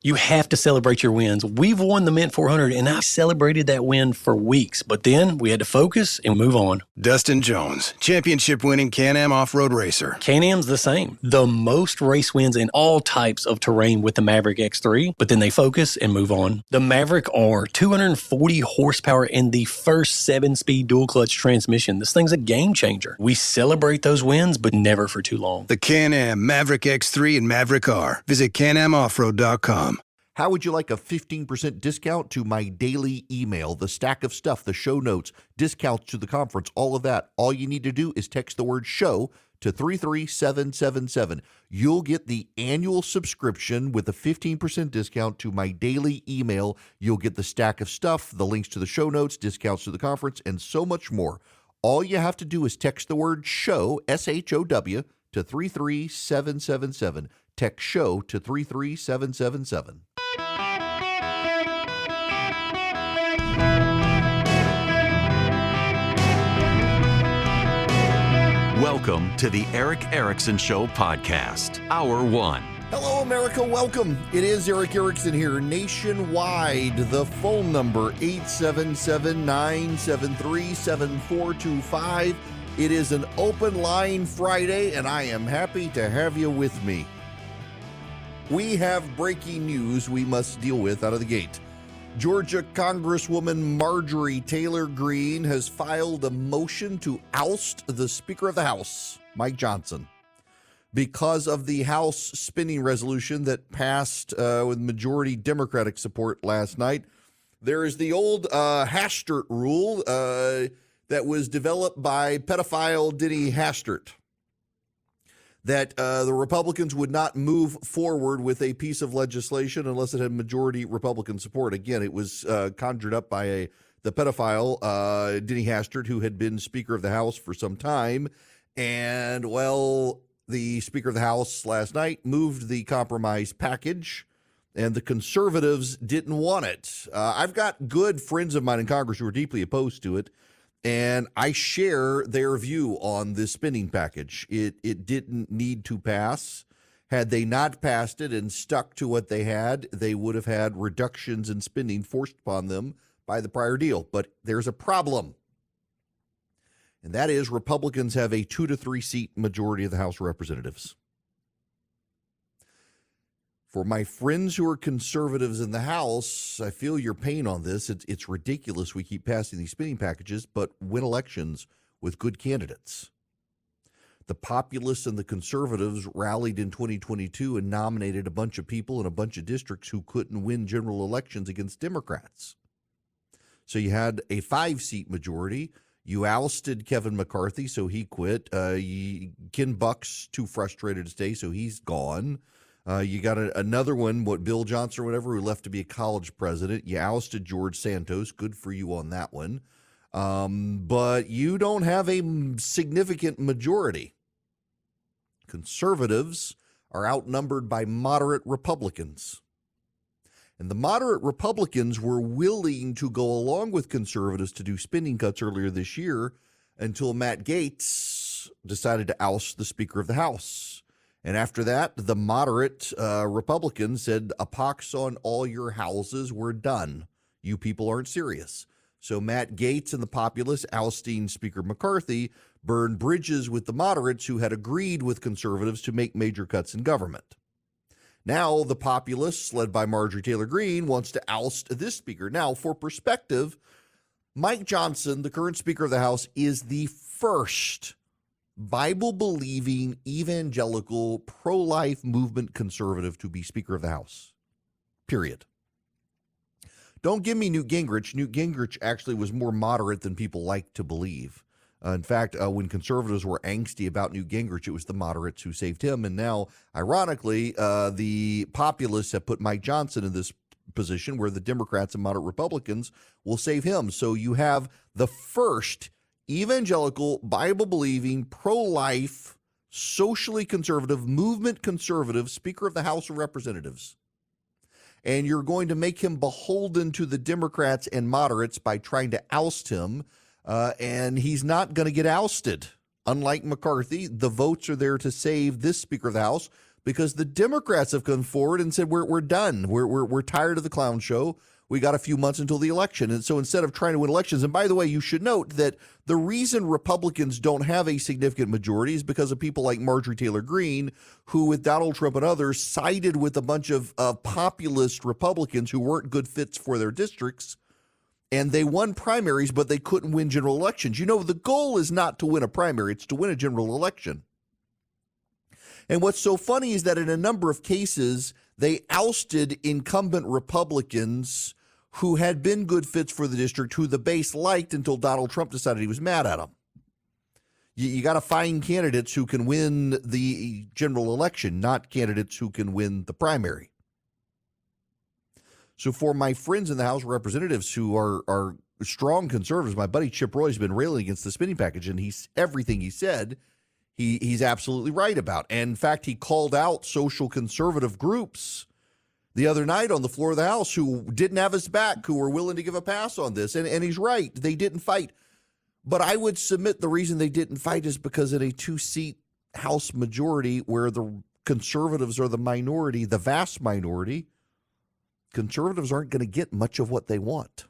You have to celebrate your wins. We've won the Mint 400, and I celebrated that win for weeks. But then we had to focus and move on. Dustin Jones, championship-winning Can-Am off-road racer. Can-Am's the same. The most race wins in all types of terrain with the Maverick X3, but then they focus and move on. The Maverick R, 240 horsepower and the first 7-speed dual-clutch transmission. This thing's a game changer. We celebrate those wins, but never for too long. The Can-Am, Maverick X3, and Maverick R. Visit canamoffroad.com. How would you like a 15% discount to my daily email, the stack of stuff, the show notes, discounts to the conference, all of that? All you need to do is text the word SHOW to 33777. You'll get the annual subscription with a 15% discount to my daily email. You'll get the stack of stuff, the links to the show notes, discounts to the conference, and so much more. All you have to do is text the word SHOW, S-H-O-W, to 33777. Text SHOW to 33777. Welcome to the Eric Erickson Show podcast, Hour 1. Hello, America. Welcome. It is Eric Erickson here, nationwide. The phone number, 877-973-7425. It is an open line Friday, and I am happy to have you with me. We have breaking news we must deal with out of the gate. Georgia Congresswoman Marjorie Taylor Greene has filed a motion to oust the Speaker of the House, Mike Johnson, because of the House spending resolution that passed with majority Democratic support last night. There is the old Hastert rule that was developed by pedophile Denny Hastert, that the Republicans would not move forward with a piece of legislation unless it had majority Republican support. Again, it was conjured up by the pedophile, Denny Hastert, who had been Speaker of the House for some time. And, well, the Speaker of the House last night moved the compromise package, and the conservatives didn't want it. I've got good friends of mine in Congress who are deeply opposed to it, and I share their view on this spending package. It didn't need to pass. Had they not passed it and stuck to what they had, they would have had reductions in spending forced upon them by the prior deal. But there's a problem, and that is Republicans have a 2 to 3 seat majority of the House of Representatives. For my friends who are conservatives in the House, I feel your pain on this. It's ridiculous we keep passing these spending packages, but win elections with good candidates. The populists and the conservatives rallied in 2022 and nominated a bunch of people in a bunch of districts who couldn't win general elections against Democrats. So you had a 5-seat majority. You ousted Kevin McCarthy, so he quit. Ken Buck's too frustrated to stay, so he's gone. You got another one, Bill Johnson or whatever, who left to be a college president. You ousted George Santos. Good for you on that one. But you don't have a significant majority. Conservatives are outnumbered by moderate Republicans. And the moderate Republicans were willing to go along with conservatives to do spending cuts earlier this year until Matt Gaetz decided to oust the Speaker of the House. And after that, the moderate Republicans said, a pox on all your houses, we're done. You people aren't serious. So Matt Gaetz and the populists ousting Speaker McCarthy burned bridges with the moderates who had agreed with conservatives to make major cuts in government. Now the populists, led by Marjorie Taylor Greene, wants to oust this speaker. Now, for perspective, Mike Johnson, the current Speaker of the House, is the first Bible-believing, evangelical, pro-life movement conservative to be Speaker of the House, period. Don't give me Newt Gingrich. Newt Gingrich actually was more moderate than people like to believe. In fact, when conservatives were angsty about Newt Gingrich, it was the moderates who saved him. And now, ironically, the populists have put Mike Johnson in this position where the Democrats and moderate Republicans will save him. So you have the first evangelical, Bible-believing, pro-life, socially conservative, movement conservative Speaker of the House of Representatives. And you're going to make him beholden to the Democrats and moderates by trying to oust him, and he's not going to get ousted. Unlike McCarthy, the votes are there to save this Speaker of the House. because the Democrats have come forward and said, we're done. We're tired of the clown show. We got a few months until the election. And so instead of trying to win elections, and by the way, you should note that the reason Republicans don't have a significant majority is because of people like Marjorie Taylor Greene, who with Donald Trump and others sided with a bunch of populist Republicans who weren't good fits for their districts. And they won primaries, but they couldn't win general elections. You know, the goal is not to win a primary, it's to win a general election. And what's so funny is that in a number of cases, they ousted incumbent Republicans who had been good fits for the district, who the base liked until Donald Trump decided he was mad at them. You got to find candidates who can win the general election, not candidates who can win the primary. So for my friends in the House of Representatives who are strong conservatives, my buddy Chip Roy's been railing against the spending package, and everything he said, he's absolutely right about. And in fact, he called out social conservative groups the other night on the floor of the House who didn't have his back, who were willing to give a pass on this. And he's right. They didn't fight. But I would submit the reason they didn't fight is because in a 2-seat House majority where the conservatives are the minority, the vast minority, conservatives aren't going to get much of what they want.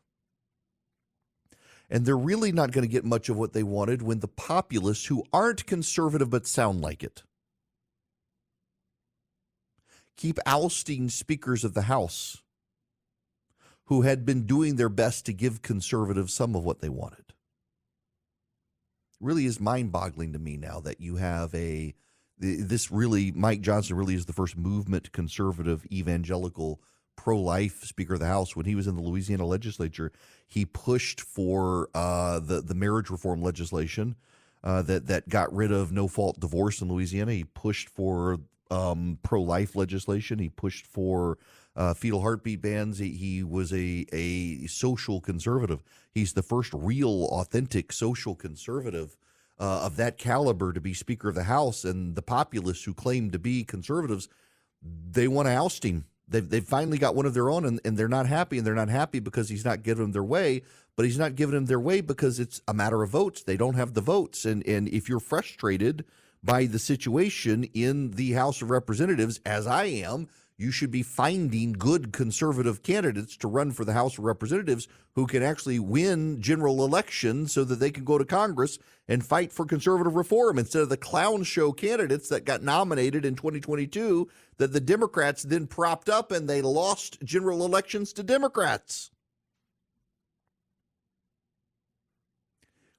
And they're really not going to get much of what they wanted when the populists who aren't conservative but sound like it keep ousting speakers of the House who had been doing their best to give conservatives some of what they wanted. It really is mind-boggling to me now that you have Mike Johnson really is the first movement conservative evangelical pro-life Speaker of the House. When he was in the Louisiana legislature, he pushed for the marriage reform legislation that got rid of no-fault divorce in Louisiana. He pushed for pro-life legislation. He pushed for fetal heartbeat bans. He was a social conservative. He's the first real, authentic social conservative of that caliber to be Speaker of the House. And the populists who claim to be conservatives, they want to oust him. They've finally got one of their own, and they're not happy. And they're not happy because he's not giving them their way. But he's not giving them their way because it's a matter of votes. They don't have the votes. And if you're frustrated by the situation in the House of Representatives, as I am, you should be finding good conservative candidates to run for the House of Representatives who can actually win general elections so that they can go to Congress and fight for conservative reform instead of the clown show candidates that got nominated in 2022 that the Democrats then propped up and they lost general elections to Democrats.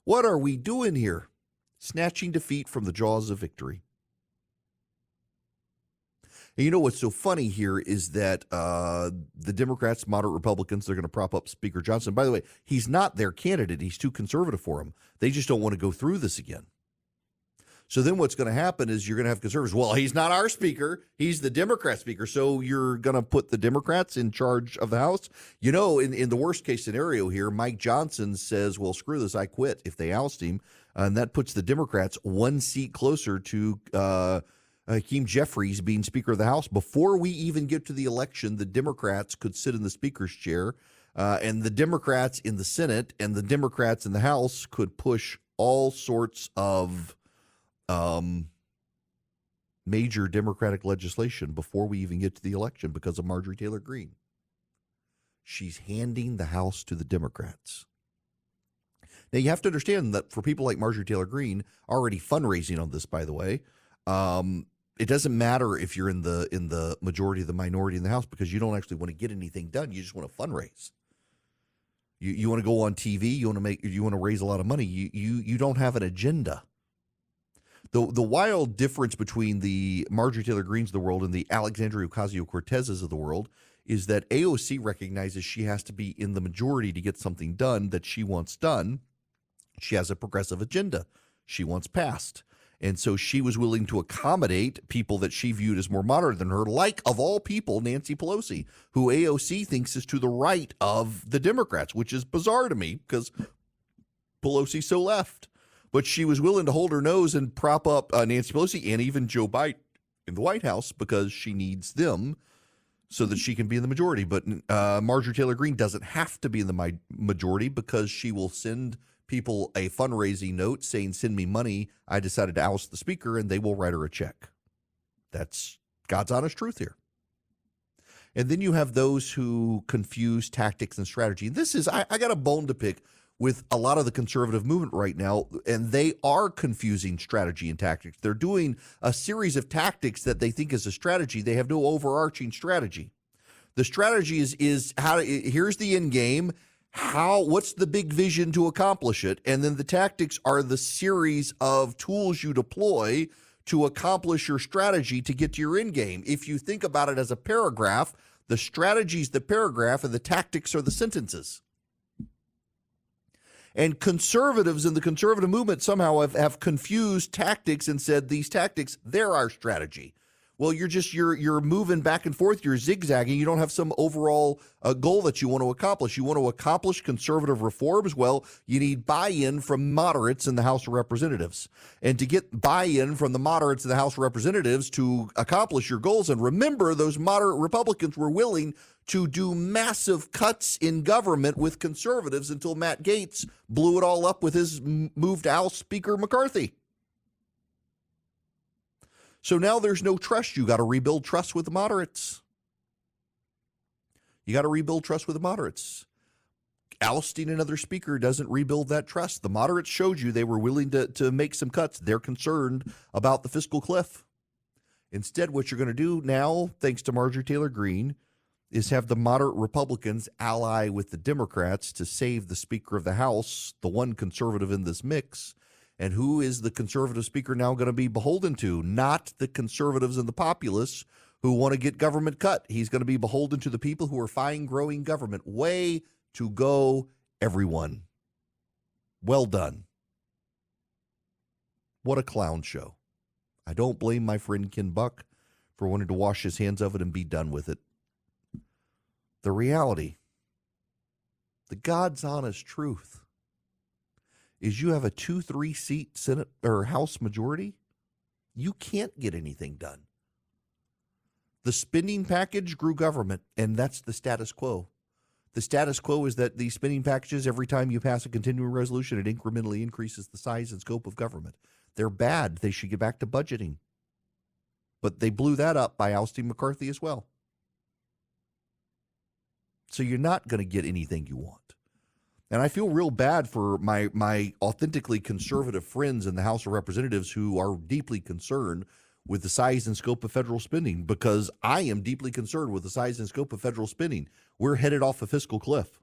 What are we doing here? Snatching defeat from the jaws of victory. And you know what's so funny here is that the Democrats, moderate Republicans, they're going to prop up Speaker Johnson. By the way, he's not their candidate. He's too conservative for him. They just don't want to go through this again. So then what's going to happen is you're going to have conservatives. Well, he's not our speaker. He's the Democrat speaker. So you're going to put the Democrats in charge of the House? You know, in the worst case scenario here, Mike Johnson says, well, screw this, I quit if they oust him. And that puts the Democrats one seat closer to Hakeem Jeffries being Speaker of the House. Before we even get to the election, the Democrats could sit in the Speaker's chair, and the Democrats in the Senate and the Democrats in the House could push all sorts of major Democratic legislation before we even get to the election because of Marjorie Taylor Greene. She's handing the House to the Democrats. Now, you have to understand that for people like Marjorie Taylor Greene, already fundraising on this, by the way, it doesn't matter if you're in the majority, the minority in the House, because you don't actually want to get anything done. You just want to fundraise. You want to go on TV. You want to raise a lot of money. You don't have an agenda. The wild difference between the Marjorie Taylor Greenes of the world and the Alexandria Ocasio-Cortezes of the world is that AOC recognizes she has to be in the majority to get something done that she wants done. She has a progressive agenda she wants passed. And so she was willing to accommodate people that she viewed as more moderate than her, like, of all people, Nancy Pelosi, who AOC thinks is to the right of the Democrats, which is bizarre to me because Pelosi's so left. But she was willing to hold her nose and prop up Nancy Pelosi and even Joe Biden in the White House because she needs them so that she can be in the majority. But Marjorie Taylor Greene doesn't have to be in the majority because she will send people a fundraising note saying, send me money. I decided to oust the speaker, and they will write her a check. That's God's honest truth here. And then you have those who confuse tactics and strategy. This is, I got a bone to pick with a lot of the conservative movement right now, and they are confusing strategy and tactics. They're doing a series of tactics that they think is a strategy. They have no overarching strategy. The strategy is how here's the end game. What's the big vision to accomplish it? And then the tactics are the series of tools you deploy to accomplish your strategy to get to your end game. If you think about it as a paragraph, the strategy is the paragraph and the tactics are the sentences. And conservatives in the conservative movement somehow have confused tactics and said these tactics, they're our strategy. Well, you're moving back and forth, you're zigzagging, you don't have some overall goal that you want to accomplish. You want to accomplish conservative reforms? Well, you need buy-in from moderates in the House of Representatives. And to get buy-in from the moderates in the House of Representatives to accomplish your goals, and remember, those moderate Republicans were willing to do massive cuts in government with conservatives until Matt Gaetz blew it all up with his move to House Speaker McCarthy. So now there's no trust. You got to rebuild trust with the moderates. You got to rebuild trust with the moderates. Ousting another speaker doesn't rebuild that trust. The moderates showed you they were willing to make some cuts. They're concerned about the fiscal cliff. Instead, what you're going to do now, thanks to Marjorie Taylor Greene, is have the moderate Republicans ally with the Democrats to save the Speaker of the House, the one conservative in this mix. And who is the conservative speaker now going to be beholden to? Not the conservatives and the populists who want to get government cut. He's going to be beholden to the people who are fighting growing government. Way to go, everyone. Well done. What a clown show. I don't blame my friend Ken Buck for wanting to wash his hands of it and be done with it. The reality, the God's honest truth, is you have a 2-3 seat Senate or House majority, you can't get anything done. The spending package grew government, and that's the status quo. The status quo is that these spending packages, every time you pass a continuing resolution, it incrementally increases the size and scope of government. They're bad. They should get back to budgeting. But they blew that up by ousting McCarthy as well. So you're not going to get anything you want. And I feel real bad for my authentically conservative friends in the House of Representatives who are deeply concerned with the size and scope of federal spending, because I am deeply concerned with the size and scope of federal spending. We're headed off a fiscal cliff.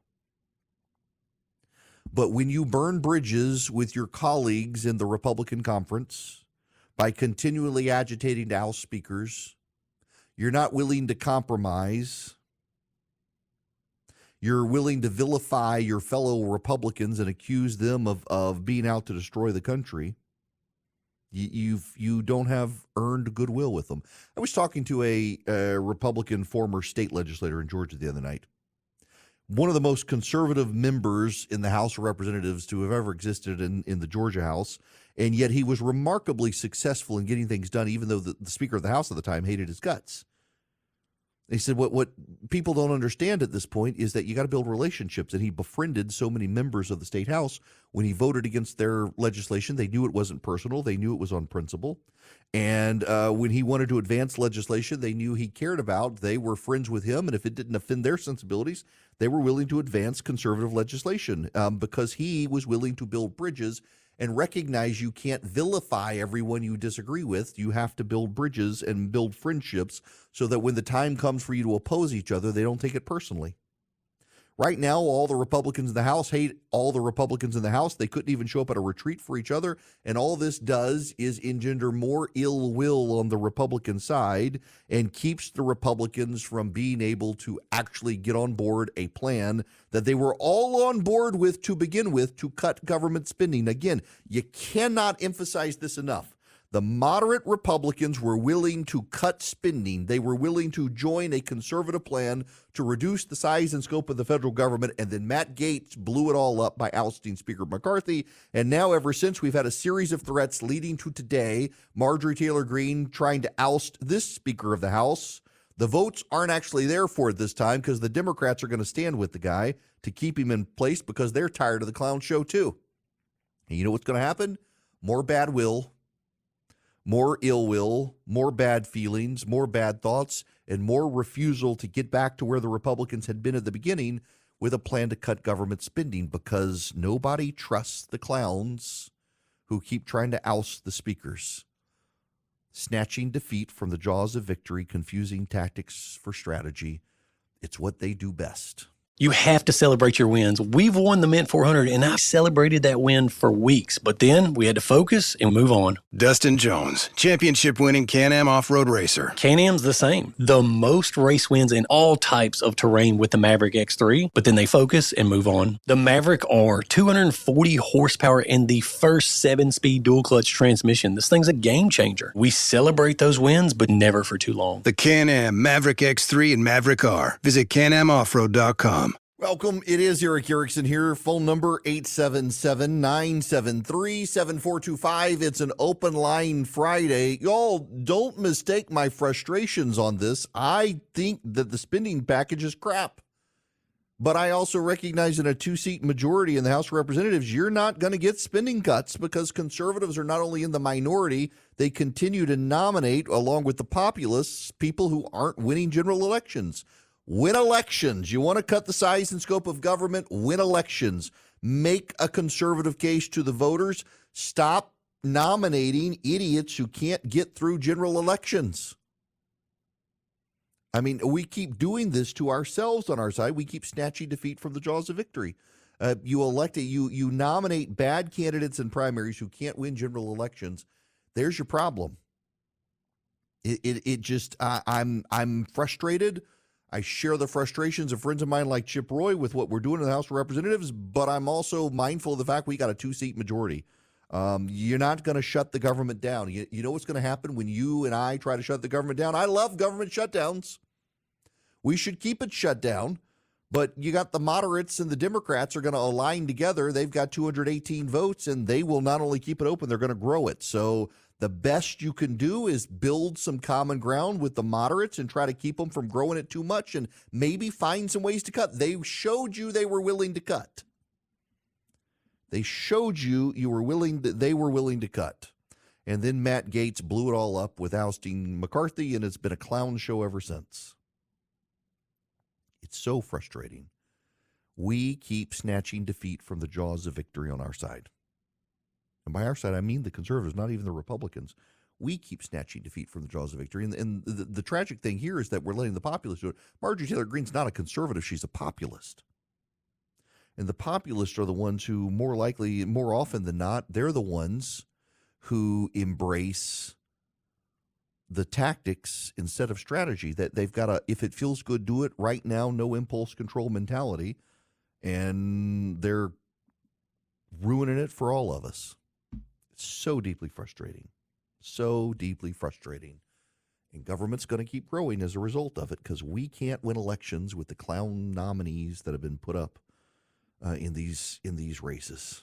But when you burn bridges with your colleagues in the Republican conference by continually agitating to House speakers, you're not willing to compromise. You're willing to vilify your fellow Republicans and accuse them of being out to destroy the country. You don't have earned goodwill with them. I was talking to a Republican former state legislator in Georgia the other night. One of the most conservative members in the House of Representatives to have ever existed in the Georgia House, and yet he was remarkably successful in getting things done, even though the Speaker of the House at the time hated his guts. He said what people don't understand at this point is that you got to build relationships, and he befriended so many members of the state house. When he voted against their legislation, they knew it wasn't personal. They knew it was on principle. And when he wanted to advance legislation they knew he cared about, they were friends with him, and if it didn't offend their sensibilities, they were willing to advance conservative legislation because he was willing to build bridges and recognize you can't vilify everyone you disagree with. You have to build bridges and build friendships so that when the time comes for you to oppose each other, they don't take it personally. Right now, all the Republicans in the House hate all the Republicans in the House. They couldn't even show up at a retreat for each other. And all this does is engender more ill will on the Republican side and keeps the Republicans from being able to actually get on board a plan that they were all on board with to begin with to cut government spending. Again, you cannot emphasize this enough. The moderate Republicans were willing to cut spending. They were willing to join a conservative plan to reduce the size and scope of the federal government, and then Matt Gaetz blew it all up by ousting Speaker McCarthy. And now, ever since, we've had a series of threats leading to today, Marjorie Taylor Greene trying to oust this Speaker of the House. The votes aren't actually there for it this time because the Democrats are going to stand with the guy to keep him in place because they're tired of the clown show too. And you know what's going to happen? More bad will. more ill will, more bad feelings, more bad thoughts, and more refusal to get back to where the Republicans had been at the beginning with a plan to cut government spending, because nobody trusts the clowns who keep trying to oust the speakers. Snatching defeat from the jaws of victory, confusing tactics for strategy. It's what they do best. You have to celebrate your wins. We've won the Mint 400, and I celebrated that win for weeks. But then we had to focus and move on. Dustin Jones, championship-winning Can-Am off-road racer. Can-Am's the same. The most race wins in all types of terrain with the Maverick X3, but then they focus and move on. The Maverick R, 240 horsepower and the first 7-speed dual-clutch transmission. This thing's a game changer. We celebrate those wins, but never for too long. The Can-Am Maverick X3 and Maverick R. Visit canamoffroad.com. Welcome. It is Eric Erickson here. Phone number 877-973-7425. It's an open line Friday. Y'all, don't mistake my frustrations on this. I think that the spending package is crap. But I also recognize in a two-seat majority in the House of Representatives, you're not going to get spending cuts because conservatives are not only in the minority, they continue to nominate, along with the populists, people who aren't winning general elections. Win elections. You want to cut the size and scope of government? Win elections. Make a conservative case to the voters. Stop nominating idiots who can't get through general elections. I mean, we keep doing this to ourselves on our side. We keep snatching defeat from the jaws of victory. You nominate bad candidates in primaries who can't win general elections. There's your problem. I'm frustrated. I share the frustrations of friends of mine like Chip Roy with what we're doing in the House of Representatives, but I'm also mindful of the fact we got a two-seat majority. You're not going to shut the government down. You know what's going to happen when you and I try to shut the government down? I love government shutdowns. We should keep it shut down, but you got the moderates and the Democrats are going to align together. They've got 218 votes, and they will not only keep it open, they're going to grow it. So the best you can do is build some common ground with the moderates and try to keep them from growing it too much and maybe find some ways to cut. They showed you they were willing to cut. They showed you they were willing to cut. And then Matt Gaetz blew it all up with ousting McCarthy, and it's been a clown show ever since. It's so frustrating. We keep snatching defeat from the jaws of victory on our side. And by our side, I mean the conservatives, not even the Republicans. We keep snatching defeat from the jaws of victory. And the tragic thing here is that we're letting the populists do it. Marjorie Taylor Greene's not a conservative. She's a populist. And the populists are the ones who more often than not, they're the ones who embrace the tactics instead of strategy. That they've got a, if it feels good, do it right now, no impulse control mentality. And they're ruining it for all of us. So deeply frustrating. So deeply frustrating. And government's going to keep growing as a result of it because we can't win elections with the clown nominees that have been put up in these races.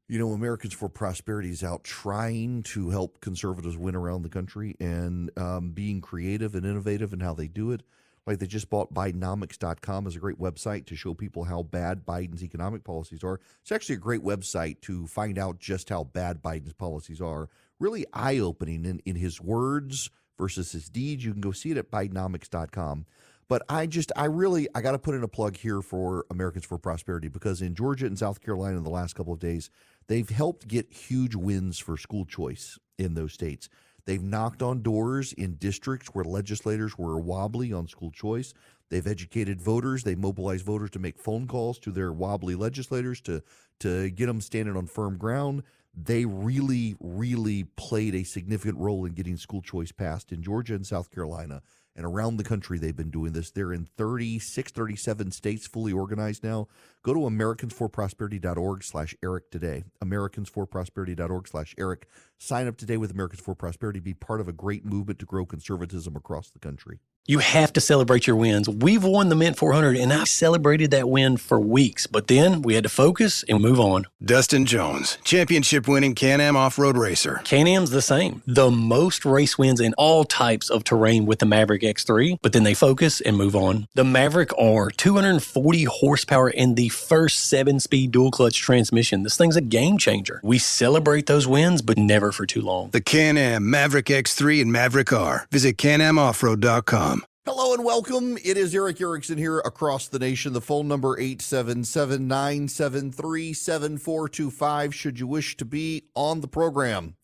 You know, Americans for Prosperity is out trying to help conservatives win around the country and being creative and innovative in how they do it. Like they just bought Bidenomics.com as a great website to show people how bad Biden's economic policies are. It's actually a great website to find out just how bad Biden's policies are. Really eye-opening in his words versus his deeds. You can go see it at Bidenomics.com. But I got to put in a plug here for Americans for Prosperity because in Georgia and South Carolina in the last couple of days, they've helped get huge wins for school choice in those states. They've knocked on doors in districts where legislators were wobbly on school choice. They've educated voters. They mobilized voters to make phone calls to their wobbly legislators to get them standing on firm ground. They really, really played a significant role in getting school choice passed in Georgia and South Carolina. And around the country, they've been doing this. They're in 37 states fully organized now. Go to americansforprosperity.org/Eric today. americansforprosperity.org/Eric. Sign up today with Americans for Prosperity. Be part of a great movement to grow conservatism across the country. You have to celebrate your wins. We've won the Mint 400, and I celebrated that win for weeks. But then we had to focus and move on. Dustin Jones, championship-winning Can-Am off-road racer. Can-Am's the same. The most race wins in all types of terrain with the Maverick X3, but then they focus and move on. The Maverick R, 240 horsepower and the first 7-speed dual-clutch transmission. This thing's a game changer. We celebrate those wins, but never for too long. The Can-Am Maverick X3 and Maverick R. Visit canamoffroad.com. Hello and welcome. It is Eric Erickson here across the nation. The phone number 877-973-7425 should you wish to be on the program.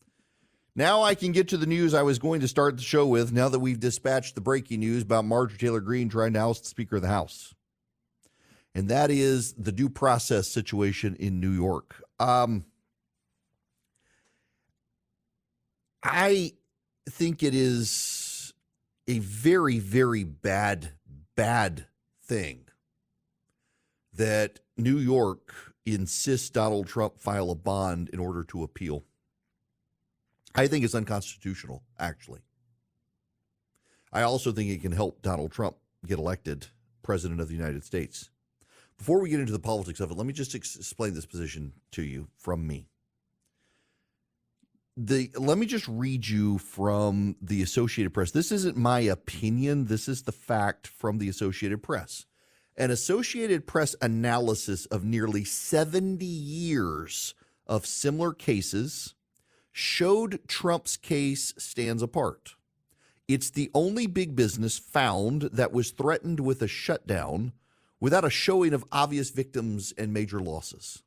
Now I can get to the news I was going to start the show with now that we've dispatched the breaking news about Marjorie Taylor Greene trying to oust the Speaker of the House. And that is the due process situation in New York. I think it is a very, very bad thing that New York insists Donald Trump file a bond in order to appeal. I think it's unconstitutional, actually. I also think it can help Donald Trump get elected president of the United States. Before we get into the politics of it, let me just explain this position to you from me. Let me just read you from the Associated Press. This isn't my opinion. This is the fact from the Associated Press. An Associated Press analysis of nearly 70 years of similar cases showed Trump's case stands apart. It's the only big business found that was threatened with a shutdown without a showing of obvious victims and major losses.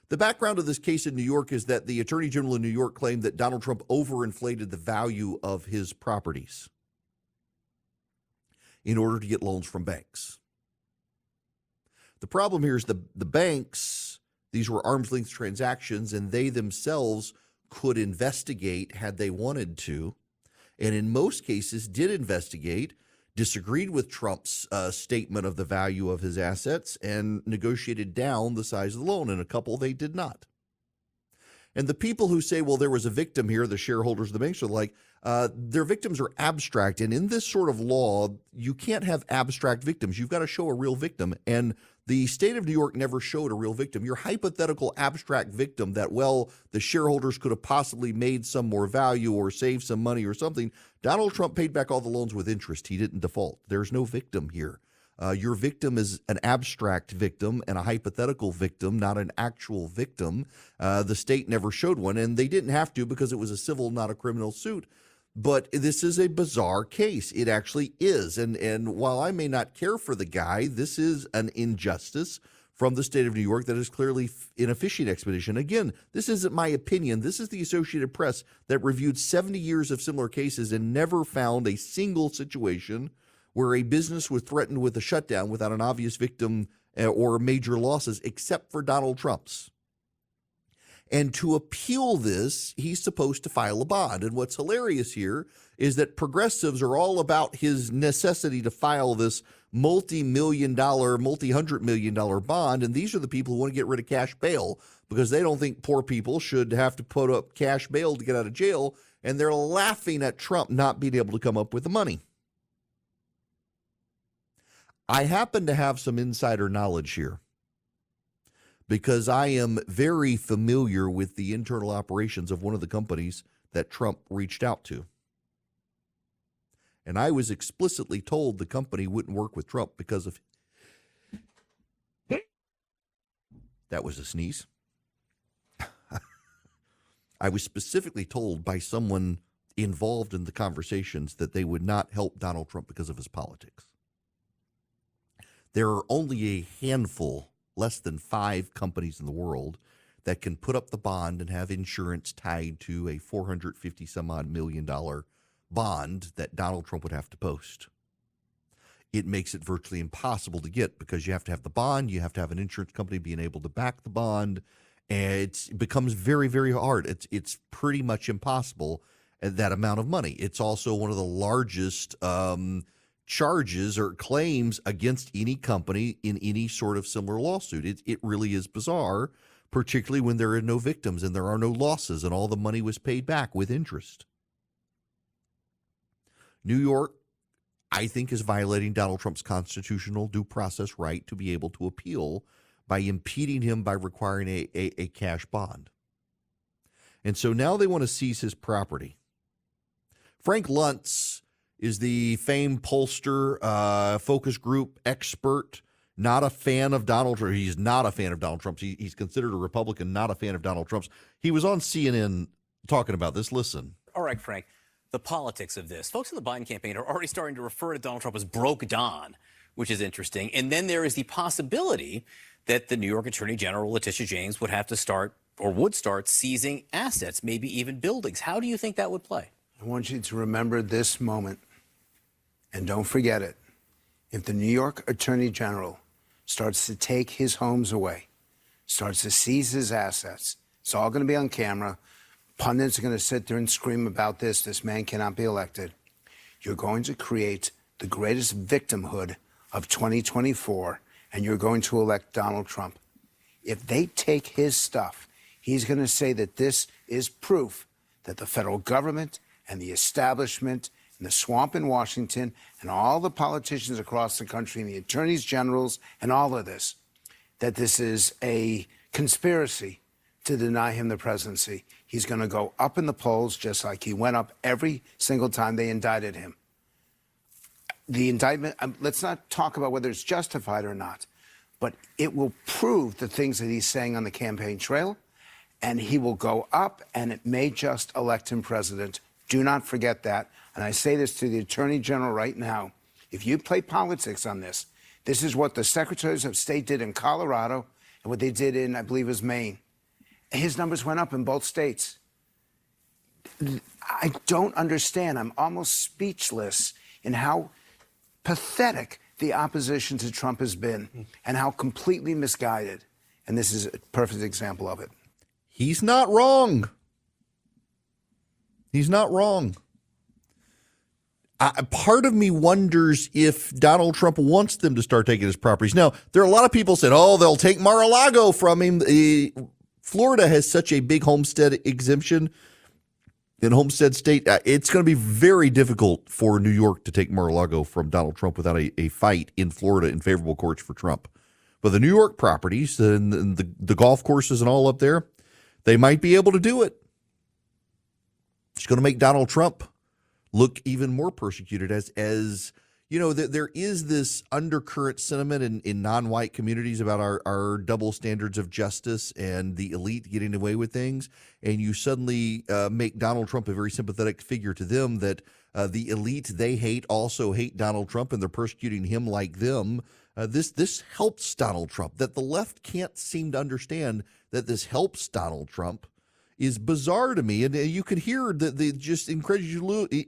The background of this case in New York is that the Attorney General in New York claimed that Donald Trump overinflated the value of his properties in order to get loans from banks. The problem here is the banks, these were arm's length transactions, and they themselves could investigate had they wanted to, and in most cases did investigate, disagreed with Trump's statement of the value of his assets, and negotiated down the size of the loan. And a couple they did not. And the people who say, well, there was a victim here, the shareholders of the banks are like, their victims are abstract. And in this sort of law, you can't have abstract victims. You've got to show a real victim. And the state of New York never showed a real victim. Your hypothetical abstract victim that, well, the shareholders could have possibly made some more value or saved some money or something. Donald Trump paid back all the loans with interest. He didn't default. There's no victim here. Your victim is an abstract victim and a hypothetical victim, not an actual victim. The state never showed one, and they didn't have to because it was a civil, not a criminal suit. But this is a bizarre case. It actually is. And while I may not care for the guy, this is an injustice from the state of New York that is clearly in a fishing expedition. Again, this isn't my opinion. This is the Associated Press that reviewed 70 years of similar cases and never found a single situation where a business was threatened with a shutdown without an obvious victim or major losses, except for Donald Trump's. And to appeal this, he's supposed to file a bond. And what's hilarious here is that progressives are all about his necessity to file this multi-hundred million dollar bond. And these are the people who want to get rid of cash bail because they don't think poor people should have to put up cash bail to get out of jail. And they're laughing at Trump not being able to come up with the money. I happen to have some insider knowledge here, because I am very familiar with the internal operations of one of the companies that Trump reached out to. And I was explicitly told the company wouldn't work with Trump because of... That was a sneeze. I was specifically told by someone involved in the conversations that they would not help Donald Trump because of his politics. There are only a handful, less than 5 companies in the world that can put up the bond and have insurance tied to a $450 some odd million bond that Donald Trump would have to post. It makes it virtually impossible to get because you have to have the bond, you have to have an insurance company being able to back the bond, and it becomes very, very hard. It's pretty much impossible at that amount of money. It's also one of the largest charges or claims against any company in any sort of similar lawsuit. It really is bizarre, particularly when there are no victims and there are no losses and all the money was paid back with interest. New York I think is violating Donald Trump's constitutional due process right to be able to appeal by impeding him by requiring a cash bond. And so now they want to seize his property. Frank Luntz is the famed pollster, focus group expert, not a fan of Donald Trump. He's not a fan of Donald Trump. He's considered a Republican, not a fan of Donald Trump's. He was on CNN talking about this. Listen. All right, Frank, the politics of this. Folks in the Biden campaign are already starting to refer to Donald Trump as broke Don, which is interesting. And then there is the possibility that the New York Attorney General, Letitia James, would have to start or would start seizing assets, maybe even buildings. How do you think that would play? I want you to remember this moment, and don't forget it. If the New York Attorney General starts to take his homes away, starts to seize his assets, it's all going to be on camera. Pundits are going to sit there and scream about this. This man cannot be elected. You're going to create the greatest victimhood of 2024, and you're going to elect Donald Trump. If they take his stuff, he's going to say that this is proof that the federal government and the establishment and the swamp in Washington and all the politicians across the country and the attorneys generals and all of this, that this is a conspiracy to deny him the presidency. He's going to go up in the polls just like he went up every single time they indicted him. The indictment, let's not talk about whether it's justified or not, but it will prove the things that he's saying on the campaign trail, and he will go up, and it may just elect him president. Do not forget that. And I say this to the Attorney General right now. If you play politics on this, this is what the secretaries of state did in Colorado and what they did in, I believe, was Maine. His numbers went up in both states. I don't understand. I'm almost speechless in how pathetic the opposition to Trump has been and how completely misguided. And this is a perfect example of it. He's not wrong. He's not wrong. Part of me wonders if Donald Trump wants them to start taking his properties. Now, there are a lot of people said, oh, they'll take Mar-a-Lago from him. Florida has such a big homestead exemption in Homestead State. It's going to be very difficult for New York to take Mar-a-Lago from Donald Trump without a fight in Florida in favorable courts for Trump. But the New York properties and the golf courses and all up there, they might be able to do it. It's going to make Donald Trump look even more persecuted as you know, there is this undercurrent sentiment in non-white communities about our double standards of justice and the elite getting away with things. And you suddenly make Donald Trump a very sympathetic figure to them, that the elite they hate also hate Donald Trump and they're persecuting him like them. This helps Donald Trump. That the left can't seem to understand that this helps Donald Trump is bizarre to me. And you could hear the just incredulity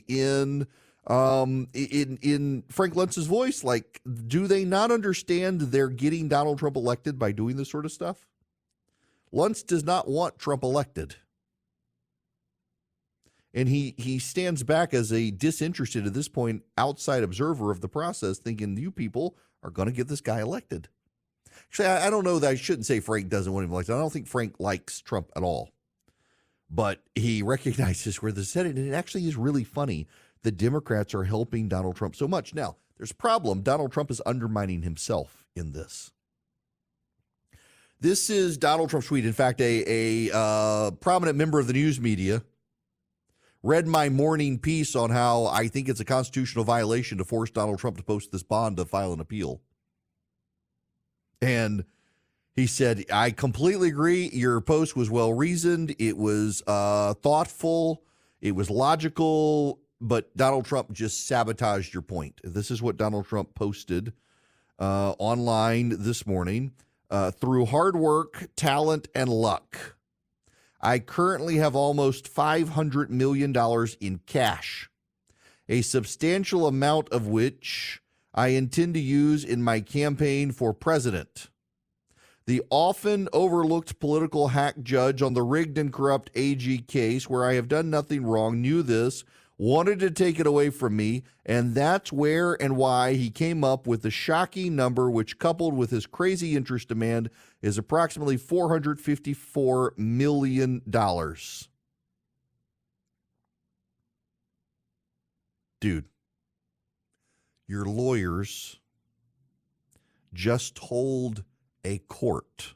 in Frank Luntz's voice. Like, do they not understand they're getting Donald Trump elected by doing this sort of stuff? Luntz does not want Trump elected. And he stands back as a disinterested, at this point, outside observer of the process, thinking you people are going to get this guy elected. Actually, I don't know that I shouldn't say Frank doesn't want him elected. I don't think Frank likes Trump at all. But he recognizes where this is headed, and it actually is really funny. The Democrats are helping Donald Trump so much. Now, there's a problem. Donald Trump is undermining himself in this. This is Donald Trump's tweet. In fact, a prominent member of the news media read my morning piece on how I think it's a constitutional violation to force Donald Trump to post this bond to file an appeal. And he said, I completely agree. Your post was well-reasoned. It was thoughtful. It was logical. But Donald Trump just sabotaged your point. This is what Donald Trump posted online this morning. Through hard work, talent, and luck, I currently have almost $500 million in cash, a substantial amount of which I intend to use in my campaign for president. The often overlooked political hack judge on the rigged and corrupt AG case, where I have done nothing wrong, knew this, wanted to take it away from me, and that's where and why he came up with the shocking number, which, coupled with his crazy interest demand, is approximately $454 million. Dude, your lawyers just told a court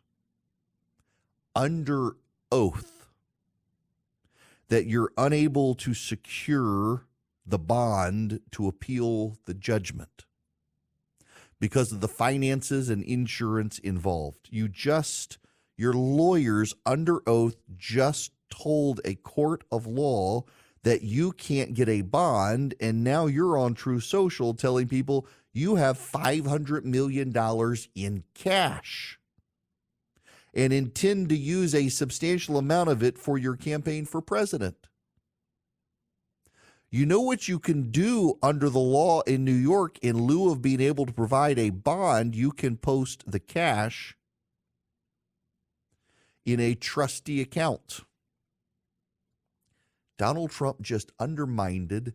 under oath that you're unable to secure the bond to appeal the judgment because of the finances and insurance involved. Your lawyers under oath just told a court of law that you can't get a bond, and now you're on True Social telling people you have $500 million in cash and intend to use a substantial amount of it for your campaign for president. You know what you can do under the law in New York? In lieu of being able to provide a bond, you can post the cash in a trustee account. Donald Trump just undermined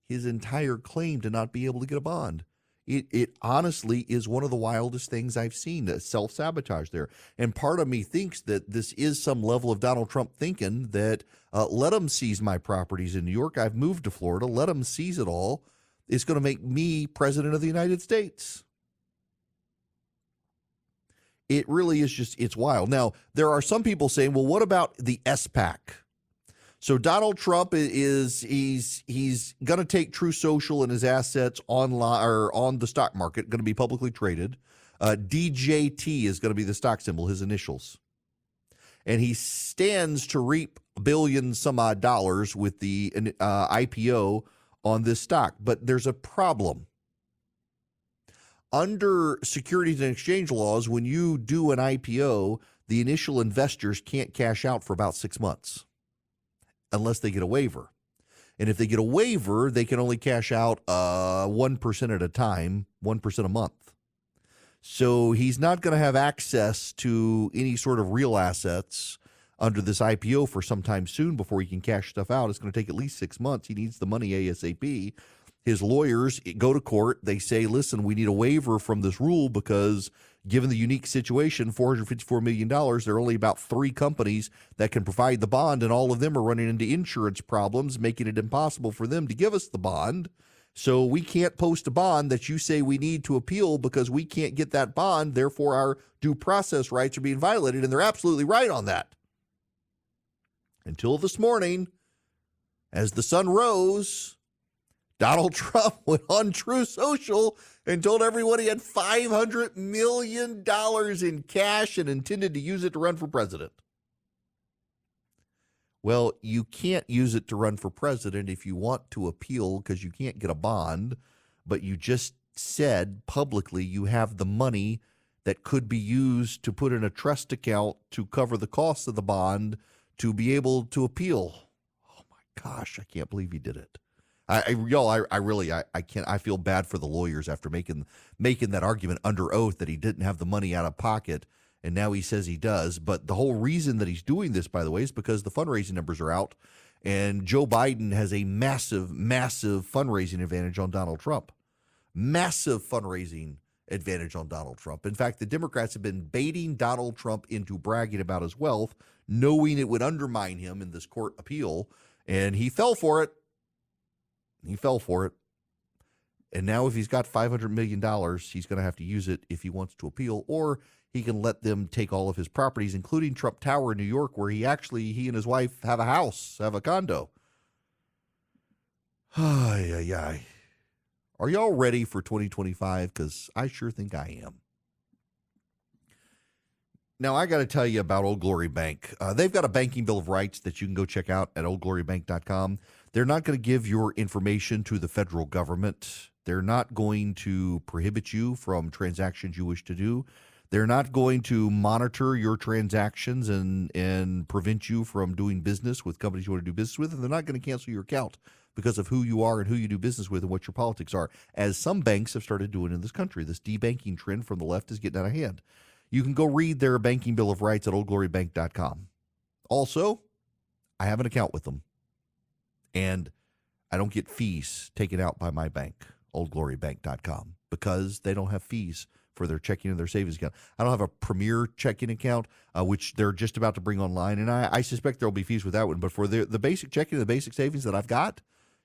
his entire claim to not be able to get a bond. It honestly is one of the wildest things I've seen, that self-sabotage there. And part of me thinks that this is some level of Donald Trump thinking that let them seize my properties in New York. I've moved to Florida. Let them seize it all. It's going to make me president of the United States. It really is just, it's wild. Now, there are some people saying, well, what about the SPAC? So Donald Trump he's going to take True Social and his assets online or on the stock market, going to be publicly traded. DJT is going to be the stock symbol, his initials. And he stands to reap billion some odd dollars with the IPO on this stock. But there's a problem. Under Securities and Exchange laws, when you do an IPO, the initial investors can't cash out for about 6 months unless they get a waiver. And if they get a waiver, they can only cash out 1% at a time, 1% a month. So he's not going to have access to any sort of real assets under this IPO for some time soon before he can cash stuff out. It's going to take at least 6 months. He needs the money ASAP. His lawyers go to court. They say, listen, we need a waiver from this rule because given the unique situation, $454 million, there are only about 3 companies that can provide the bond, and all of them are running into insurance problems, making it impossible for them to give us the bond. So we can't post a bond that you say we need to appeal because we can't get that bond. Therefore, our due process rights are being violated, and they're absolutely right on that. Until this morning, as the sun rose, Donald Trump went on True Social and told everyone he had $500 million in cash and intended to use it to run for president. Well, you can't use it to run for president if you want to appeal because you can't get a bond, but you just said publicly you have the money that could be used to put in a trust account to cover the cost of the bond to be able to appeal. Oh my gosh, I can't believe he did it. I can't. I feel bad for the lawyers after making that argument under oath that he didn't have the money out of pocket, and now he says he does. But the whole reason that he's doing this, by the way, is because the fundraising numbers are out, and Joe Biden has a massive fundraising advantage on Donald Trump. Massive fundraising advantage on Donald Trump. In fact, the Democrats have been baiting Donald Trump into bragging about his wealth, knowing it would undermine him in this court appeal, and he fell for it. And now if he's got $500 million, he's going to have to use it if he wants to appeal, or he can let them take all of his properties, including Trump Tower in New York, where he and his wife have a house, have a condo. Are y'all ready for 2025? Because I sure think I am. Now, I got to tell you about Old Glory Bank. They've got a banking bill of rights that you can go check out at oldglorybank.com. They're not going to give your information to the federal government. They're not going to prohibit you from transactions you wish to do. They're not going to monitor your transactions and prevent you from doing business with companies you want to do business with. And they're not going to cancel your account because of who you are and who you do business with and what your politics are, as some banks have started doing in this country. This debanking trend from the left is getting out of hand. You can go read their banking bill of rights at oldglorybank.com. Also, I have an account with them, and I don't get fees taken out by my bank, oldglorybank.com, because they don't have fees for their checking and their savings account. I don't have a premier checking account, which they're just about to bring online, and I suspect there will be fees with that one. But for the basic checking and the basic savings that I've got,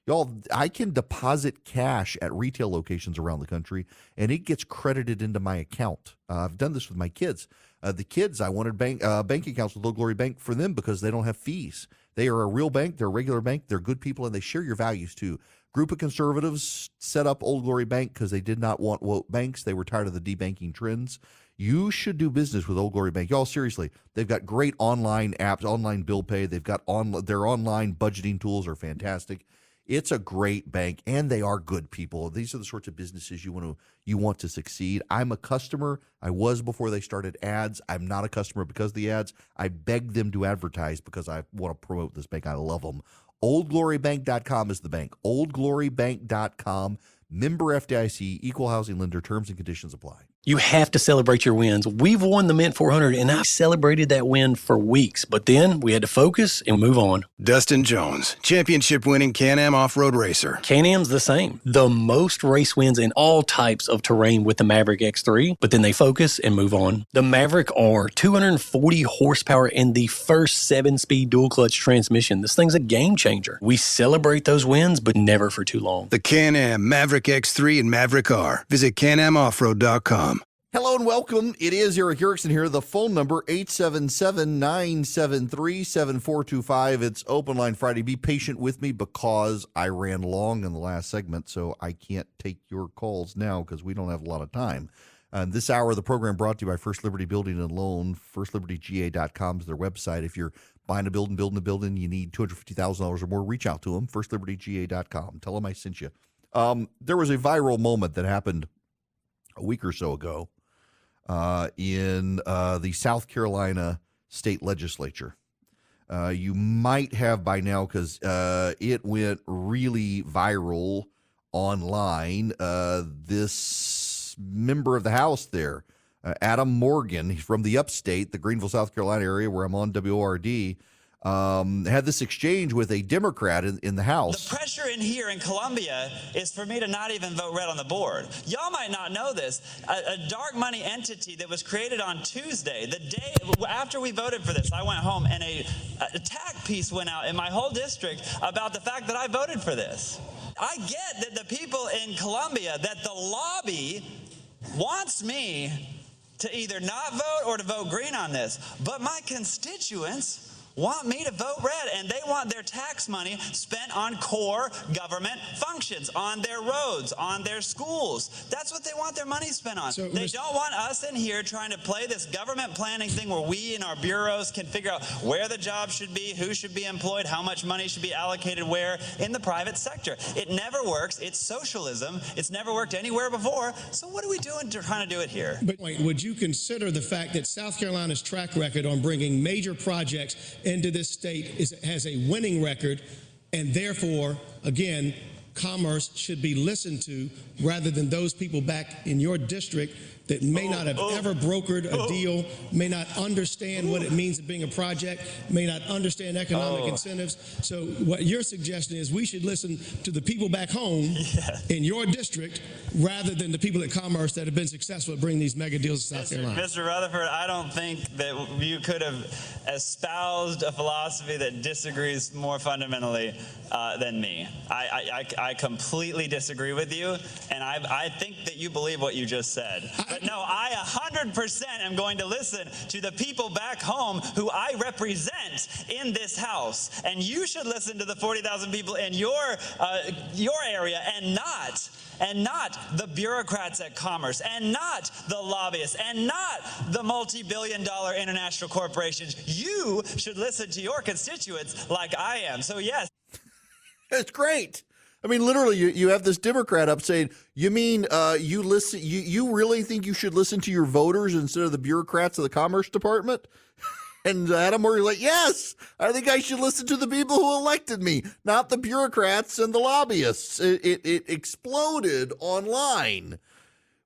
Y'all, I can deposit cash at retail locations around the country, and it gets credited into my account. I've done this with my kids. The kids, I wanted bank accounts with Old Glory Bank for them because they don't have fees. They are a real bank. They're a regular bank. They're good people, and they share your values, too. Group of conservatives set up Old Glory Bank because they did not want woke banks. They were tired of the debanking trends. You should do business with Old Glory Bank. Y'all, seriously, they've got great online apps, online bill pay. They've got their online budgeting tools are fantastic. It's a great bank, and they are good people. These are the sorts of businesses you want to succeed. I'm a customer. I was before they started ads. I'm not a customer because of the ads. I beg them to advertise because I want to promote this bank. I love them. OldGloryBank.com is the bank. OldGloryBank.com. Member FDIC, equal housing lender. Terms and conditions apply. You have to celebrate your wins. We've won the Mint 400, and I celebrated that win for weeks. But then we had to focus and move on. Dustin Jones, championship-winning Can-Am off-road racer. Can-Am's the same. The most race wins in all types of terrain with the Maverick X3, but then they focus and move on. The Maverick R, 240 horsepower and the first 7-speed dual-clutch transmission. This thing's a game changer. We celebrate those wins, but never for too long. The Can-Am Maverick X3 and Maverick R. Visit canamoffroad.com. Hello and welcome. It is Eric Erickson here. The phone number, 877-973-7425. It's Open Line Friday. Be patient with me because I ran long in the last segment, so I can't take your calls now because we don't have a lot of time. This hour of the program brought to you by First Liberty Building and Loan. FirstLibertyGA.com is their website. If you're buying a building, building a building, you need $250,000 or more, reach out to them, FirstLibertyGA.com. Tell them I sent you. There was a viral moment that happened a week or so ago in the South Carolina state legislature. You might have by now because it went really viral online. This member of the House there, Adam Morgan, he's from the upstate, the Greenville, South Carolina area where I'm on WORD, had this exchange with a Democrat in the House. The pressure in here in Columbia is for me to not even vote red on the board. Y'all might not know this. A dark money entity that was created on Tuesday, the day after we voted for this, I went home and a attack piece went out in my whole district about the fact that I voted for this. I get that the people in Columbia, that the lobby wants me to either not vote or to vote green on this, but my constituents want me to vote red, and they want their tax money spent on core government functions, on their roads, on their schools. That's what they want their money spent on. So, they don't want us in here trying to play this government planning thing where we in our bureaus can figure out where the job should be, who should be employed, how much money should be allocated where in the private sector. It never works. It's socialism. It's never worked anywhere before. So what are we doing trying to do it here? But would you consider the fact that South Carolina's track record on bringing major projects into this state has a winning record, and therefore, again, commerce should be listened to rather than those people back in your district that may not have ever brokered a deal, may not understand what it means to being a project, may not understand economic incentives. So what you're suggesting is we should listen to the people back home in your district rather than the people at Commerce that have been successful at bringing these mega deals to South Carolina. Mr. Rutherford, I don't think that you could have espoused a philosophy that disagrees more fundamentally than me. I completely disagree with you, and I think that you believe what you just said. But no, I 100% am going to listen to the people back home who I represent in this House, and you should listen to the 40,000 people in your area, and not the bureaucrats at Commerce, and not the lobbyists, and not the multi-billion-dollar international corporations. You should listen to your constituents like I am. So yes. It's great. I mean, literally, you have this Democrat up saying, you mean you really think you should listen to your voters instead of the bureaucrats of the Commerce Department? And Adam Morgan's like, yes, I think I should listen to the people who elected me, not the bureaucrats and the lobbyists. It exploded online.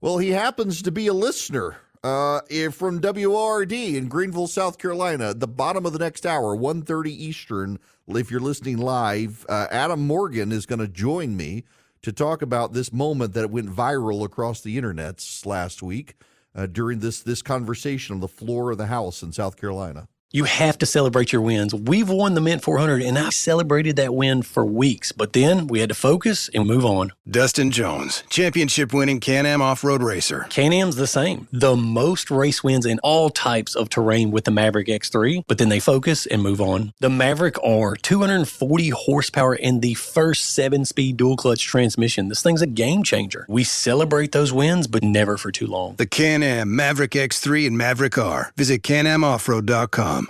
Well, he happens to be a listener from WORD in Greenville, South Carolina, at the bottom of the next hour, 1:30 Eastern. If you're listening live, Adam Morgan is going to join me to talk about this moment that went viral across the internet last week during this conversation on the floor of the House in South Carolina. You have to celebrate your wins. We've won the Mint 400, and I celebrated that win for weeks. But then we had to focus and move on. Dustin Jones, championship-winning Can-Am off-road racer. Can-Am's the same. The most race wins in all types of terrain with the Maverick X3, but then they focus and move on. The Maverick R, 240 horsepower and the first 7-speed dual-clutch transmission. This thing's a game changer. We celebrate those wins, but never for too long. The Can-Am Maverick X3 and Maverick R. Visit CanAmOffroad.com.